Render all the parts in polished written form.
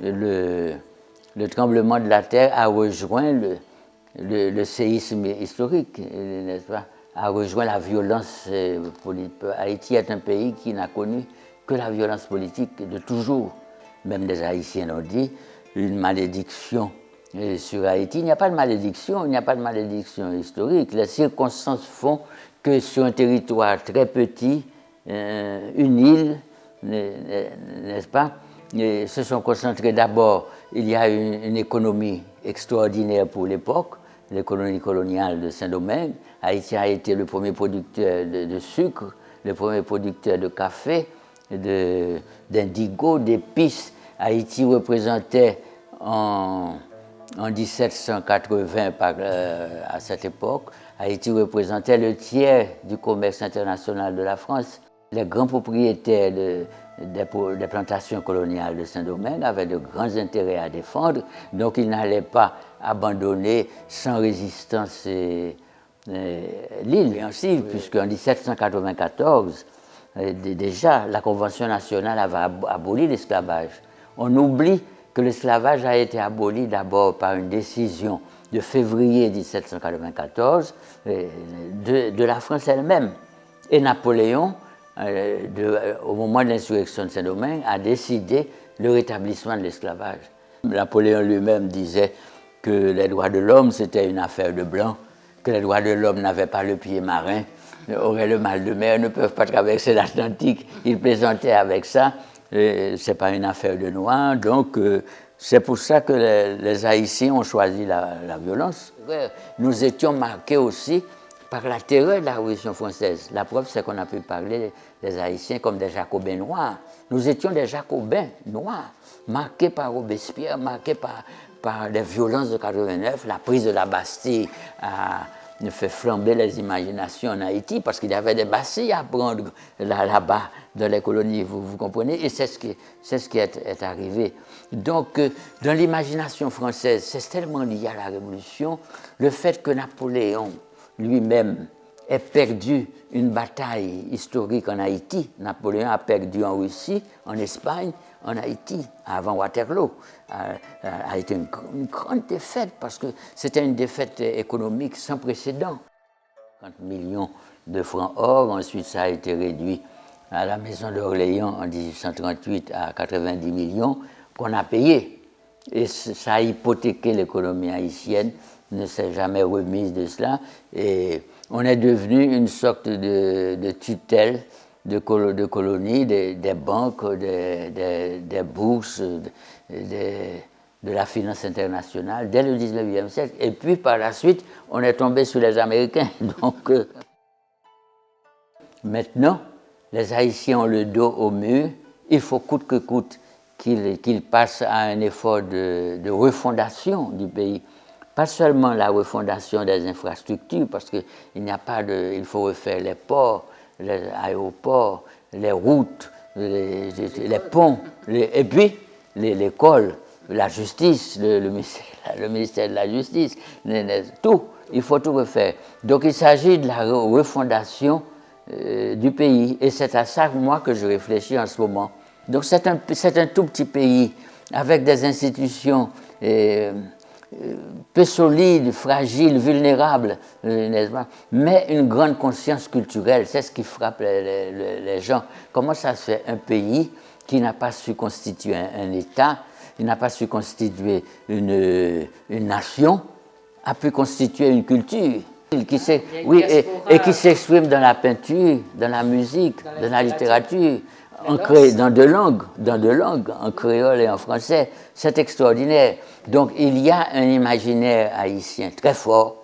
le tremblement de la terre a rejoint le séisme historique, n'est-ce pas, a rejoint la violence politique. Haïti est un pays qui n'a connu que la violence politique de toujours. Même les Haïtiens l'ont dit, une malédiction sur Haïti. Il n'y a pas de malédiction, il n'y a pas de malédiction historique. Les circonstances font que sur un territoire très petit, une île, n'est-ce pas, se sont concentrés d'abord. Il y a une économie extraordinaire pour l'époque, l'économie coloniale de Saint-Domingue. Haïti a été le premier producteur de sucre, le premier producteur de café, d'indigo, d'épices. Haïti représentait en 1780, à cette époque, Haïti représentait le tiers du commerce international de la France. Les grands propriétaires des plantations coloniales de Saint-Domingue avaient de grands intérêts à défendre, donc ils n'allaient pas abandonner sans résistance l'île. Et ainsi, puisqu'en 1794, déjà, la Convention nationale avait aboli l'esclavage. On oublie que l'esclavage a été aboli d'abord par une décision de février 1794 de la France elle-même. Et Napoléon, au moment de l'insurrection de Saint-Domingue, a décidé le rétablissement de l'esclavage. Napoléon lui-même disait que les droits de l'homme, c'était une affaire de blancs, que les droits de l'homme n'avaient pas le pied marin, auraient le mal de mer, ne peuvent pas traverser l'Atlantique. Il plaisantait avec ça. Ce n'est pas une affaire de noirs. Donc, c'est pour ça que les Haïtiens ont choisi la violence. Nous étions marqués aussi par la terreur de la Révolution française. La preuve, c'est qu'on a pu parler des Haïtiens comme des Jacobins noirs. Nous étions des Jacobins noirs, marqués par Robespierre, marqués par les violences de 89, la prise de la Bastille a fait flamber les imaginations en Haïti parce qu'il y avait des bastilles à prendre là-bas dans les colonies, vous comprenez, et c'est ce qui est arrivé. Donc, dans l'imagination française, c'est tellement lié à la Révolution, le fait que Napoléon lui-même ait perdu une bataille historique en Haïti. Napoléon a perdu en Russie, en Espagne, en Haïti, avant Waterloo. A été une grande défaite parce que c'était une défaite économique sans précédent. 50 millions de francs or, ensuite ça a été réduit à la maison d'Orléans en 1838 à 90 millions qu'on a payé. Et ça a hypothéqué l'économie haïtienne, ne s'est jamais remise de cela. Et on est devenu une sorte de tutelle de colonies, des banques, des bourses, de la finance internationale dès le 19e siècle. Et puis par la suite, on est tombé sur les Américains. Donc maintenant, les Haïtiens ont le dos au mur. Il faut coûte que coûte qu'ils passent à un effort de refondation du pays. Pas seulement la refondation des infrastructures, parce qu'il n'y a pas il faut refaire les ports, les aéroports, les routes, les ponts, et puis l'école, la justice, le ministère de la Justice, tout, il faut tout refaire. Donc il s'agit de la refondation du pays, et c'est à ça, moi, que je réfléchis en ce moment. Donc c'est un tout petit pays, avec des institutions peu solides, fragiles, vulnérables, n'est-ce pas? Mais une grande conscience culturelle, c'est ce qui frappe les gens. Comment ça se fait un pays qui n'a pas su constituer un État, qui n'a pas su constituer une nation, a pu constituer une culture et qui s'exprime dans la peinture, dans la musique, dans la littérature, dans deux langues, en créole et en français. C'est extraordinaire. Donc il y a un imaginaire haïtien très fort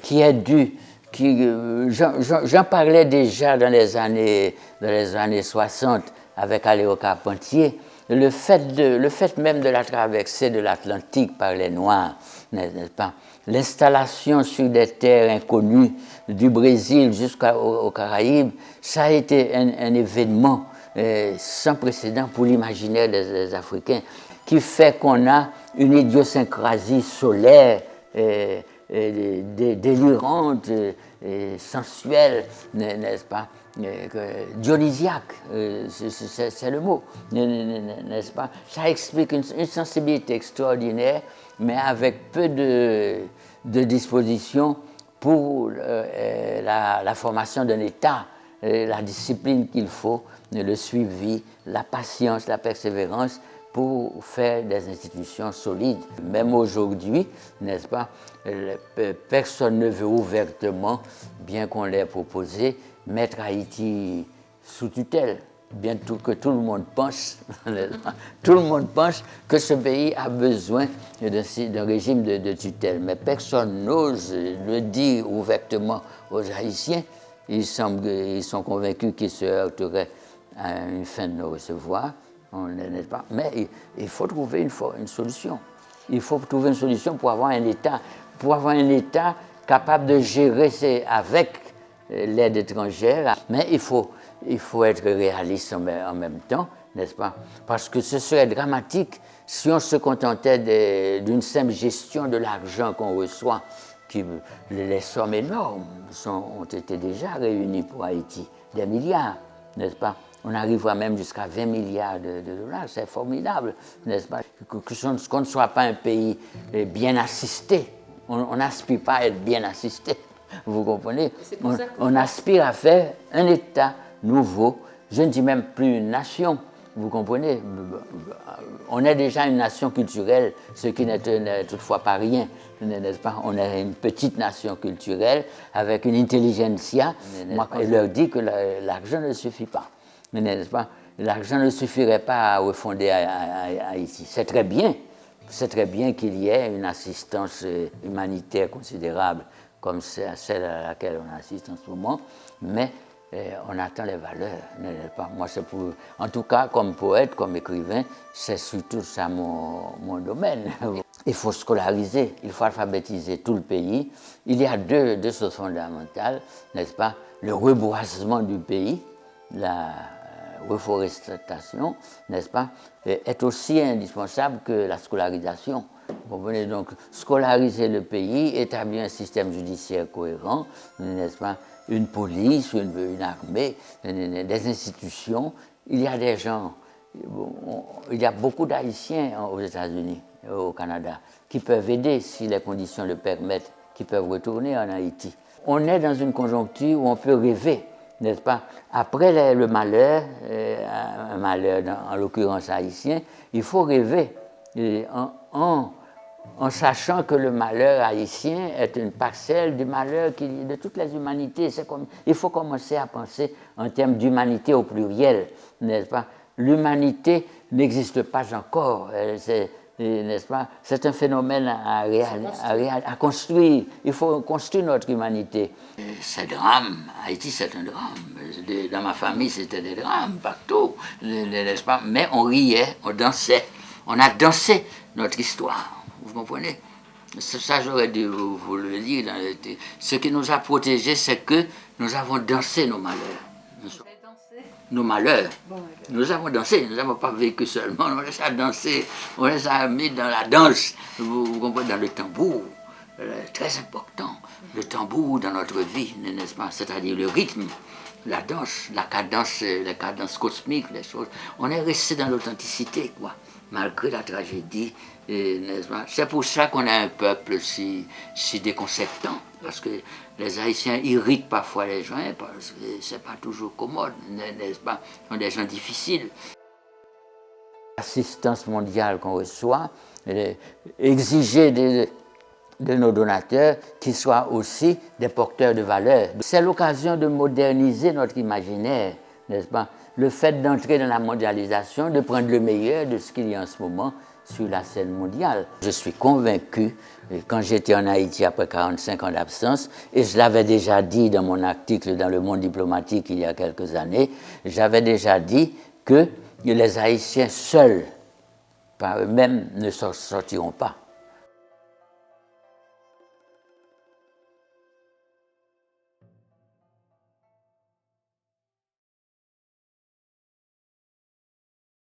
qui est dû, j'en parlais déjà dans les années 60 avec Aléo Carpentier, le fait même de la traversée de l'Atlantique par les Noirs, n'est-ce pas? L'installation sur des terres inconnues du Brésil jusqu'aux Caraïbes, ça a été un événement sans précédent pour l'imaginaire des Africains, qui fait qu'on a une idiosyncrasie solaire délirante, sensuelle, n'est-ce pas, dionysiaque, c'est le mot, n'est-ce pas? Ça explique une sensibilité extraordinaire, mais avec peu de dispositions pour la formation d'un État, la discipline qu'il faut, le suivi, la patience, la persévérance pour faire des institutions solides. Même aujourd'hui, n'est-ce pas, personne ne veut ouvertement, bien qu'on l'ait proposé, mettre Haïti sous tutelle. Bien que tout le monde pense, tout le monde pense que ce pays a besoin d'un régime de tutelle. Mais personne n'ose le dire ouvertement aux Haïtiens. Ils sont convaincus qu'ils se heurteraient à une fin de non-recevoir. Mais il faut trouver une solution. Il faut trouver une solution pour avoir un État capable de gérer avec l'aide étrangère. Mais il faut être réaliste en même temps, n'est-ce pas? Parce que ce serait dramatique si on se contentait d'une simple gestion de l'argent qu'on reçoit. Les sommes énormes ont été déjà réunies pour Haïti, des milliards, n'est-ce pas? On arrivera même jusqu'à 20 milliards de dollars, c'est formidable, n'est-ce pas? Qu'on ne soit pas un pays bien assisté, on n'aspire pas à être bien assisté, vous comprenez? On aspire à faire un État nouveau, je ne dis même plus une nation, vous comprenez? On est déjà une nation culturelle, ce qui n'est toutefois pas rien, n'est-ce pas? On est une petite nation culturelle avec une intelligentsia. Moi, je leur dis que l'argent ne suffit pas, n'est-ce pas? L'argent ne suffirait pas à refonder Haïti. C'est très bien qu'il y ait une assistance humanitaire considérable comme celle à laquelle on assiste en ce moment, mais on attend les valeurs, n'est-ce pas? Moi, en tout cas, comme poète, comme écrivain, c'est surtout ça mon domaine. Il faut scolariser, il faut alphabétiser tout le pays. Il y a deux choses fondamentales, n'est-ce pas? Le reboisement du pays, la reforestation, n'est-ce pas, est aussi indispensable que la scolarisation. Vous comprenez? Donc, scolariser le pays, établir un système judiciaire cohérent, n'est-ce pas, une police, une armée, des institutions. Il y a des gens, il y a beaucoup d'Haïtiens aux États-Unis, au Canada, qui peuvent aider, si les conditions le permettent, qui peuvent retourner en Haïti. On est dans une conjoncture où on peut rêver, n'est-ce pas? Après le malheur, un malheur en l'occurrence haïtien, il faut rêver en sachant que le malheur haïtien est une parcelle du malheur de toutes les humanités. Il faut commencer à penser en termes d'humanité au pluriel, n'est-ce pas? L'humanité n'existe pas encore, n'est-ce pas? C'est un phénomène à construire. Il faut construire notre humanité. C'est drame. Haïti, c'est un drame. Dans ma famille, c'était des drames partout, n'est-ce pas? Mais on riait, on dansait. On a dansé notre histoire. Vous comprenez? Ça, j'aurais dû vous le dire. Ce qui nous a protégés, c'est que nous avons dansé nos malheurs. Nos malheurs. Nous avons dansé, nous n'avons pas vécu seulement, on les a dansés, on les a mis dans la danse, vous comprenez, dans le tambour, très important, le tambour dans notre vie, n'est-ce pas? C'est-à-dire le rythme, la danse, les cadences cosmiques, les choses. On est resté dans l'authenticité, quoi, malgré la tragédie, n'est-ce pas? C'est pour ça qu'on a un peuple si déconcertant, parce que les Haïtiens irritent parfois les gens, parce que c'est pas toujours commode, n'est-ce pas? Ce sont des gens difficiles. L'assistance mondiale qu'on reçoit, exiger de nos donateurs qu'ils soient aussi des porteurs de valeurs. C'est l'occasion de moderniser notre imaginaire, n'est-ce pas? Le fait d'entrer dans la mondialisation, de prendre le meilleur de ce qu'il y a en ce moment sur la scène mondiale. Je suis convaincu, quand j'étais en Haïti après 45 ans d'absence, et je l'avais déjà dit dans mon article dans Le Monde diplomatique il y a quelques années, j'avais déjà dit que les Haïtiens seuls, par eux-mêmes, ne s'en sortiront pas.